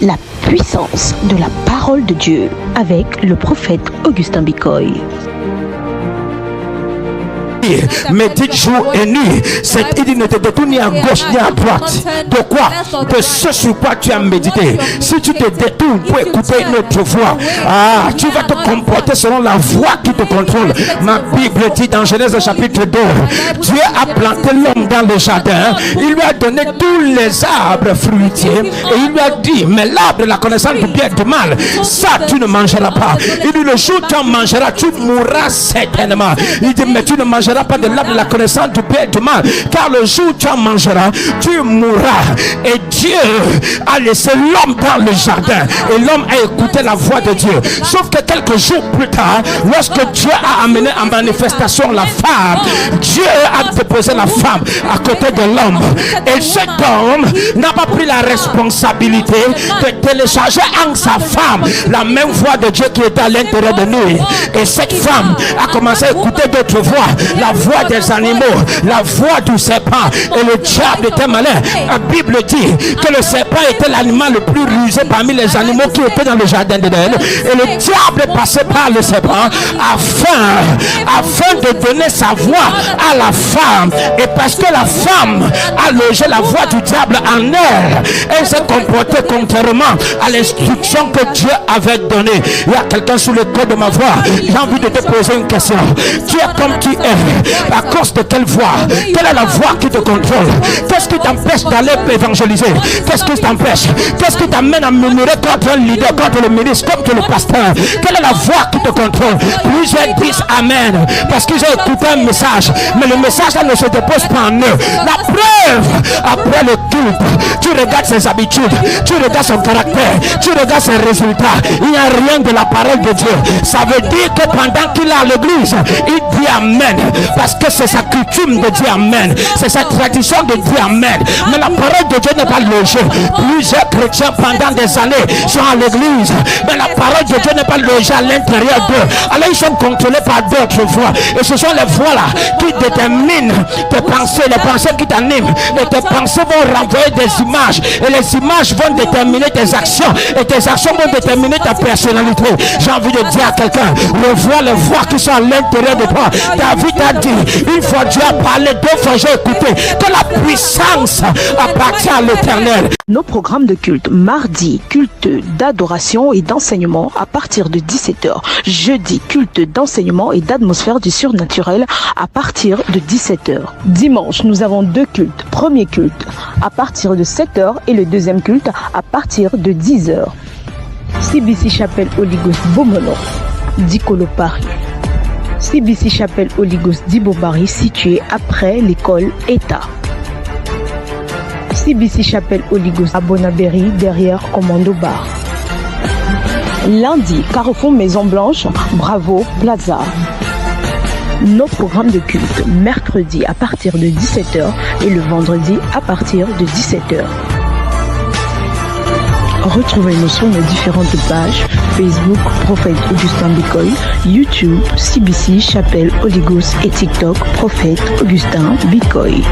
La puissance de la parole de Dieu avec le prophète Augustin Bikoy. Médite jour et nuit. Il dit ne te détourne ni à gauche ni à droite. De quoi? De ce sur quoi tu as médité. Si tu te détournes pour écouter une autre voix, tu vas te comporter selon la voix qui te contrôle. Ma Bible dit dans Genèse chapitre 2, Dieu a planté l'homme dans le jardin. Il lui a donné tous les arbres fruitiers et il lui a dit, mais l'arbre de la connaissance du bien et du mal, ça tu ne mangeras pas. Il dit, le jour où tu en mangeras, tu mourras certainement. Il dit, mais tu ne mangeras pas de l'arbre de la connaissance du bien et du mal, car le jour où tu en mangeras, tu mourras. Et Dieu a laissé l'homme dans le jardin et l'homme a écouté la voix de Dieu. Sauf que quelques jours plus tard, lorsque Dieu a amené en manifestation la femme, Dieu a déposé la femme à côté de l'homme. Et cet homme n'a pas pris la responsabilité de télécharger en sa femme la même voix de Dieu qui était à l'intérieur de nous. Et cette femme a commencé à écouter d'autres voix, la voix des animaux, la voix du serpent. Et le diable était malin. La Bible dit que le serpent était l'animal le plus rusé parmi les animaux qui étaient dans le jardin d'Éden. Et le diable passait par le serpent afin de donner sa voix à la femme. Et parce que la femme a logé la voix du diable en elle s'est comportée contrairement à l'instruction que Dieu avait donnée. Il y a quelqu'un sous le toit de ma voix. J'ai envie de te poser une question. Tu es comme tu es. À cause de quelle voix? Quelle est la voix qui te contrôle? Qu'est-ce qui t'empêche d'aller évangéliser? Qu'est-ce qui t'empêche? Qu'est-ce qui t'amène à murmurer contre un leader, contre le ministre, contre le pasteur? Quelle est la voix qui te contrôle? Plusieurs disent Amen parce qu'ils ont écouté un message, mais le message là ne se dépose pas en eux. La preuve, après le culte, tu regardes ses habitudes, tu regardes son caractère, tu regardes ses résultats. Il n'y a rien de la parole de Dieu. Ça veut dire que pendant qu'il est à l'église, il dit Amen parce que c'est sa coutume de dire Amen, c'est sa tradition de dire Amen. Mais la parole de Dieu n'est pas logée. Plusieurs chrétiens pendant des années sont à l'église, mais la parole de Dieu n'est pas logée à l'intérieur d'eux. Alors ils sont contrôlés par d'autres voix. Et ce sont les voix là qui déterminent tes pensées, les pensées qui t'animent. Et tes pensées vont renvoyer des images. Et les images vont déterminer tes actions. Et tes actions vont déterminer ta personnalité. J'ai envie de dire à quelqu'un, revois les voix qui sont à l'intérieur de toi. David a dit, une fois Dieu a parlé, deux fois j'ai écouté, que la puissance appartient à l'Éternel. Nos programmes de culte, mardi, culte d'adoration et d'enseignement à partir de 17h. Jeudi, culte d'enseignement et d'atmosphère du surnaturel à partir de 17h. Dimanche, nous avons deux cultes. Premier culte à partir de 7h et le deuxième culte à partir de 10h. CBC Chapelle Holy Ghost Bomono, Dikolo Paris. CBC Chapelle Holy Ghost d'Ibobari situé après l'école ETA. CBC Chapelle Holy Ghost à Bonaberry derrière Commando Bar. Lundi, Carrefour Maison Blanche, Bravo Plaza. Nos programmes de culte, mercredi à partir de 17h et le vendredi à partir de 17h. Retrouvez-nous sur nos différentes pages Facebook, Prophète Augustin Bikoy, YouTube, CBC Chapelle Holy Ghost et TikTok, Prophète Augustin Bikoy.